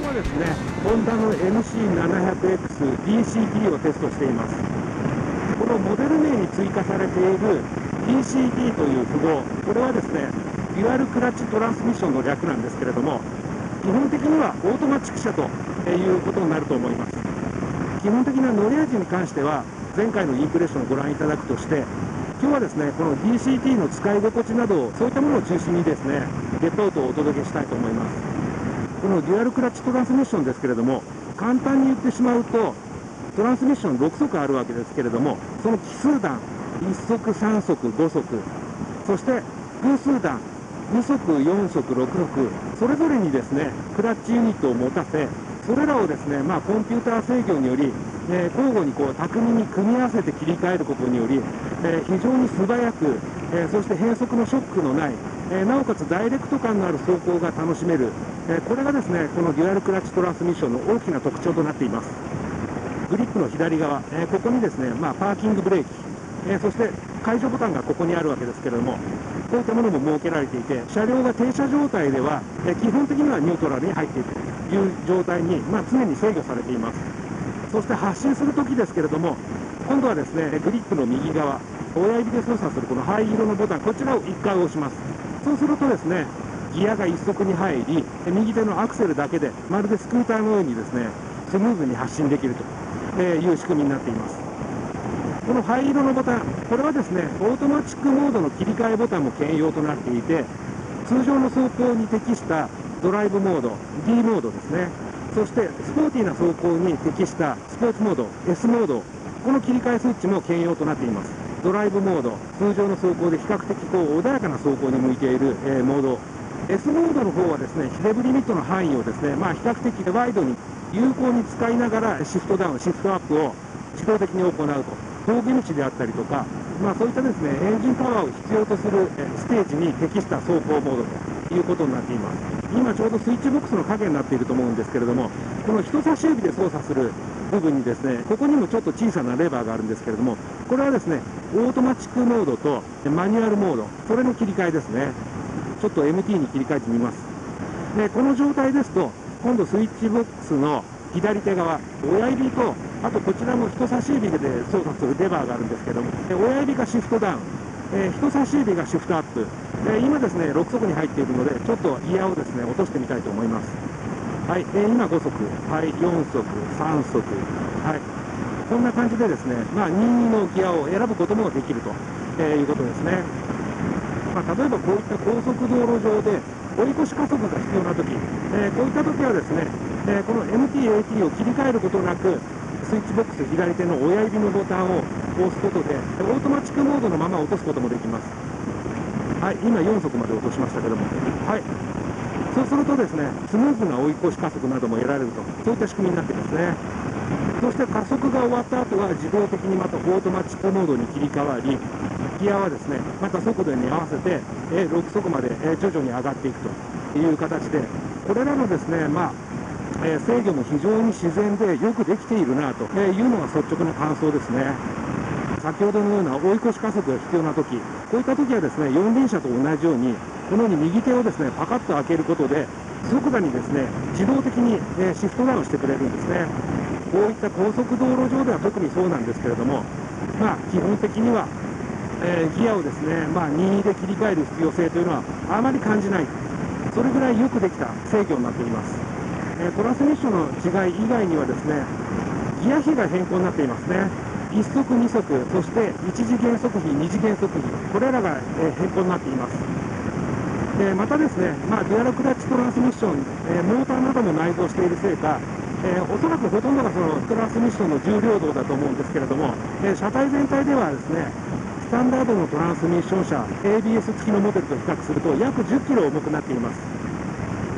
はですね、ホンダの NC700X DCT をテストしています。このモデル名に追加されている DCT という符号、これはですね、デュアルクラッチトランスミッションの略なんですけれども、基本的にはオートマチック車ということになると思います。基本的な乗り味に関しては、前回のインプレッションをご覧いただくとして、今日はですね、この DCT の使い心地など、そういったものを中心にですね、レポートをお届けしたいと思います。このデュアルクラッチトランスミッションですけれども、簡単に言ってしまうと、トランスミッション6速あるわけですけれども、その奇数段、1速、3速、5速、そして偶数段、2速、4速、6速、それぞれにですね、クラッチユニットを持たせ、それらをですね、コンピューター制御により、交互に巧みに組み合わせて切り替えることにより、非常に素早く、そして変速のショックのない、なおかつダイレクト感のある走行が楽しめる、これがですね、このデュアルクラッチトランスミッションの大きな特徴となっています。グリップの左側、ここにですね、パーキングブレーキ、そして解除ボタンがここにあるわけですけれども、こういったものも設けられていて、車両が停車状態では、基本的にはニュートラルに入っているという状態に、常に制御されています。そして発進するときですけれども、今度はですね、グリップの右側、親指で操作するこの灰色のボタン、こちらを1回押します。そうするとですね、ギアが1速に入り、右手のアクセルだけで、まるでスクーターのようにですね、スムーズに発進できるという仕組みになっています。この灰色のボタン、これはですね、オートマチックモードの切り替えボタンも兼用となっていて、通常の走行に適したドライブモード、D モードですね、そしてスポーティーな走行に適したスポーツモード、S モード、この切り替えスイッチも兼用となっています。ドライブモード、通常の走行で比較的穏やかな走行に向いている、モード、S モードの方はですね、ヒレブリミットの範囲をですね、比較的ワイドに有効に使いながらシフトダウン、シフトアップを自動的に行うと。峠道であったりとか、そういったですね、エンジンパワーを必要とするステージに適した走行モードということになっています。今ちょうどスイッチボックスの影になっていると思うんですけれども、この人差し指で操作する部分にですね、ここにもちょっと小さなレバーがあるんですけれども、これはですね、オートマチックモードとマニュアルモード、それの切り替えですね。ちょっと MT に切り替えてみます。で、この状態ですと、今度スイッチボックスの左手側、親指と、あとこちらも人差し指で操作するレバーがあるんですけども、親指がシフトダウン、人差し指がシフトアップ、今ですね、6速に入っているので、ちょっとギアをですね、落としてみたいと思います。はい、今5速、はい、4速、3速、はい、こんな感じでですね、任意のギアを選ぶこともできるということですね。例えばこういった高速道路上で追い越し加速が必要なとき、こういったときはですね、この MT、AT を切り替えることなく、スイッチボックス左手の親指のボタンを押すことで、オートマチックモードのまま落とすこともできます。はい、今4速まで落としましたけども、はい、そうするとですね、スムーズな追い越し加速なども得られると、そういった仕組みになっていますね。そして加速が終わった後は自動的にまたオートマチックモードに切り替わり、ギアはですね、また速度に合わせて、6速まで、徐々に上がっていくという形で、これらのですね、制御も非常に自然でよくできているなというのが率直な感想ですね。先ほどのような追い越し加速が必要な時、こういった時はですね、四輪車と同じように、このように右手をですね、パカッと開けることで、即座にですね、自動的にシフトダウンしてくれるんですね。こういった高速道路上では特にそうなんですけれども、基本的には、ギアをですね、任意で切り替える必要性というのはあまり感じない。それぐらいよくできた制御になっています。トランスミッションの違い以外にはですね、ギア比が変更になっていますね。1速、2速、そして1次減速比、2次減速比、これらが変更になっています。またですね、デュアルクラッチトランスミッション、モーターなども内蔵しているせいか、おそらくほとんどがそのトランスミッションの重量度だと思うんですけれども、車体全体ではですね、スタンダードのトランスミッション車、ABS 付きのモデルと比較すると約10キロ重くなっています。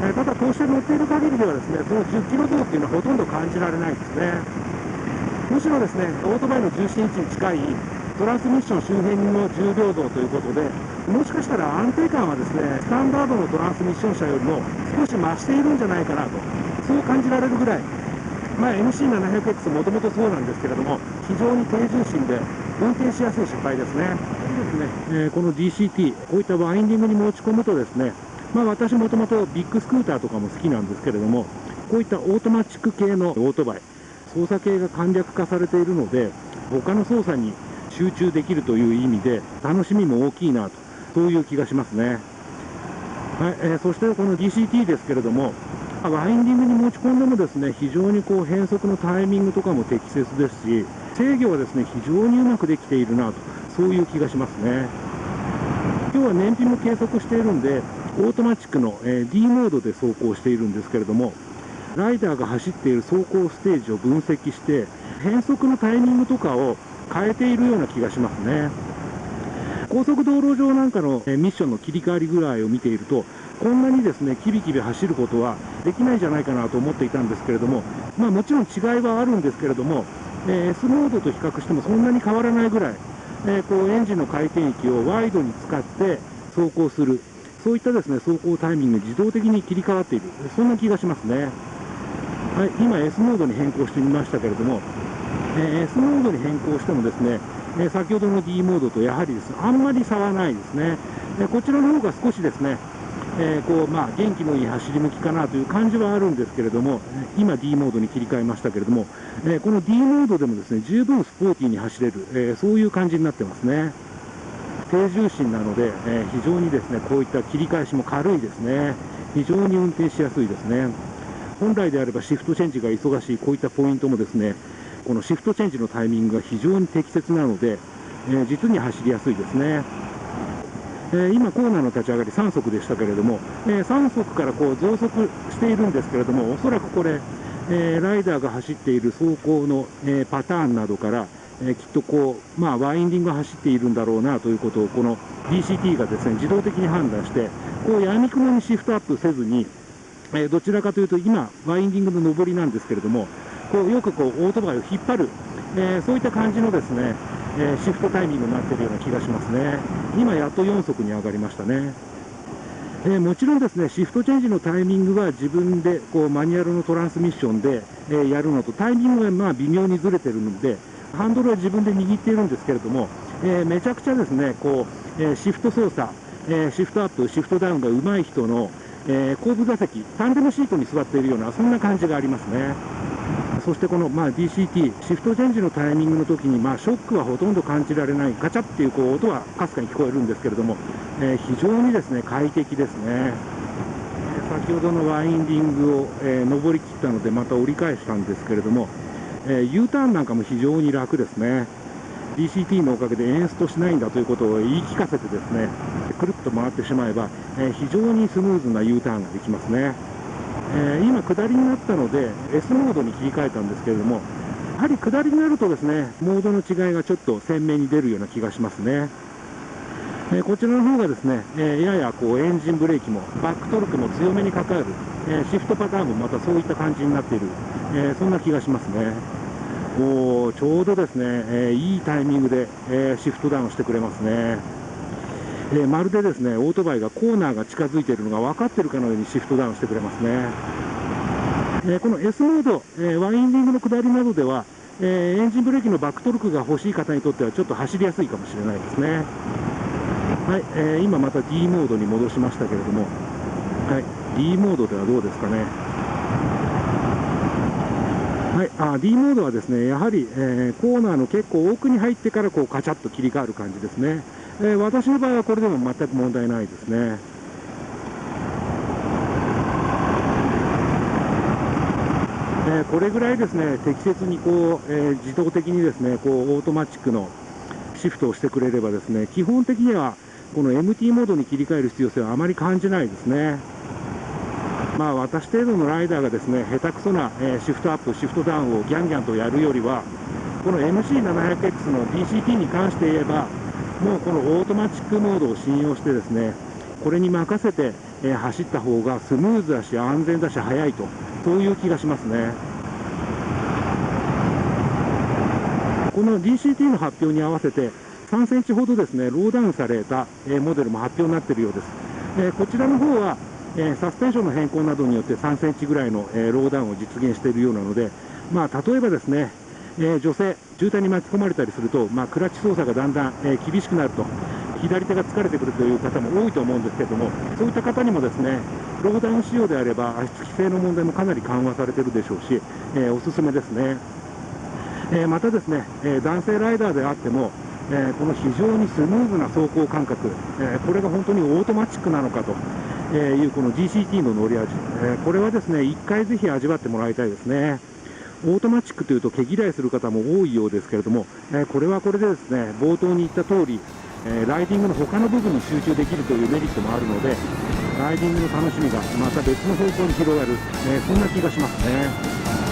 ただ、こうして乗っている限りではですね、その10キロ増っていうのはほとんど感じられないですね。むしろですね、オートバイの重心位置に近いトランスミッション周辺の重量増ということで、もしかしたら安定感はですね、スタンダードのトランスミッション車よりも少し増しているんじゃないかなと、そう感じられるぐらい、NC700X もともとそうなんですけれども、非常に低重心で運転しやすい車体ですね。この DCT、こういったワインディングに持ち込むとですね、私もともとビッグスクーターとかも好きなんですけれども、こういったオートマチック系のオートバイ、操作系が簡略化されているので、他の操作に集中できるという意味で、楽しみも大きいなと、そういう気がしますね。はい、そしてこの DCT ですけれども、ワインディングに持ち込んでもですね、非常に変速のタイミングとかも適切ですし、制御はですね、非常にうまくできているなと、そういう気がしますね。今日は燃費も計測しているんで、オートマチックの D モードで走行しているんですけれども、ライダーが走っている走行ステージを分析して、変速のタイミングとかを変えているような気がしますね。高速道路上なんかのミッションの切り替わり具合を見ていると、こんなにですね、キビキビ走ることはできないんじゃないかなと思っていたんですけれども、もちろん違いはあるんですけれども、S モードと比較してもそんなに変わらないぐらい、エンジンの回転域をワイドに使って走行する、そういったですね、走行タイミングに自動的に切り替わっている、そんな気がしますね。はい、今 S モードに変更してみましたけれども、S モードに変更してもですね、先ほどの D モードとやはりですね、あんまり差はないですね。こちらの方が少しですね、元気のいい走り向きかなという感じはあるんですけれども、今 D モードに切り替えましたけれども、この D モードでもですね、十分スポーティーに走れる、そういう感じになってますね。低重心なので、非常にですね、こういった切り返しも軽いですね。非常に運転しやすいですね。本来であればシフトチェンジが忙しいこういったポイントもですね、このシフトチェンジのタイミングが非常に適切なので、実に走りやすいですね。今コーナーの立ち上がり3速でしたけれども、3速から増速しているんですけれども、おそらくこれ、ライダーが走っている走行の、パターンなどから、きっとワインディングが走っているんだろうなということをこの DCT がですね、自動的に判断して、闇雲にシフトアップせずに、どちらかというと今ワインディングの上りなんですけれども、よくオートバイを引っ張る、そういった感じのですね、シフトタイミングになっているような気がしますね。今やっと4速に上がりましたね。もちろんですね、シフトチェンジのタイミングは自分でマニュアルのトランスミッションで、やるのとタイミングが微妙にずれてるので、ハンドルは自分で握っているんですけれども、めちゃくちゃですね、シフト操作、シフトアップ、シフトダウンが上手い人の、後部座席、タンデムシートに座っているような、そんな感じがありますね。そしてこの、DCT、シフトチェンジのタイミングの時に、ショックはほとんど感じられない、ガチャっていう音はかすかに聞こえるんですけれども、非常にですね、快適ですね。先ほどのワインディングを、登り切ったので、また折り返したんですけれども、U ターンなんかも非常に楽ですね。DCT のおかげでエンストしないんだということを言い聞かせてですね、くるっと回ってしまえば、非常にスムーズな U ターンができますね。今下りになったので S モードに切り替えたんですけれども、やはり下りになるとですね、モードの違いがちょっと鮮明に出るような気がしますね。こちらの方がですね、ややエンジンブレーキもバックトルクも強めにかかる、シフトパターンもまたそういった感じになっている、そんな気がしますね。ちょうどですね、いいタイミングで、シフトダウンしてくれますね。まるでですね、オートバイがコーナーが近づいているのが分かっているかのようにシフトダウンしてくれますね。この S モード、ワインディングの下りなどでは、エンジンブレーキのバックトルクが欲しい方にとってはちょっと走りやすいかもしれないですね。はい、今また D モードに戻しましたけれども、はい、D モードではどうですかね。はい、D モードはですね、やはり、コーナーの結構奥に入ってからカチャッと切り替わる感じですね。私の場合はこれでも全く問題ないですね。これぐらいですね、適切に自動的にですね、オートマチックのシフトをしてくれればですね、基本的にはこの MT モードに切り替える必要性はあまり感じないですね。私程度のライダーがですね、下手くそなシフトアップ、シフトダウンをギャンギャンとやるよりは、この MC700X の DCT に関して言えば、もうこのオートマチックモードを信用してですね、これに任せて走った方がスムーズだし安全だし速いと、そういう気がしますね。この DCT の発表に合わせて3センチほどですね、ローダウンされたモデルも発表になっているようです。こちらの方はサスペンションの変更などによって3センチぐらいのローダウンを実現しているようなので、例えばですね、女性、渋滞に巻き込まれたりすると、クラッチ操作がだんだん厳しくなると左手が疲れてくるという方も多いと思うんですけれども、そういった方にもですね、ローダウン仕様であれば足つき性の問題もかなり緩和されているでしょうし、おすすめですね。またですね、男性ライダーであっても、この非常にスムーズな走行感覚、これが本当にオートマチックなのかというこの GCT の乗り味、これはですね、1回ぜひ味わってもらいたいですね。オートマチックというと毛嫌いする方も多いようですけれども、これはこれでですね、冒頭に言った通り、ライディングの他の部分に集中できるというメリットもあるので、ライディングの楽しみがまた別の方向に広がる、そんな気がしますね。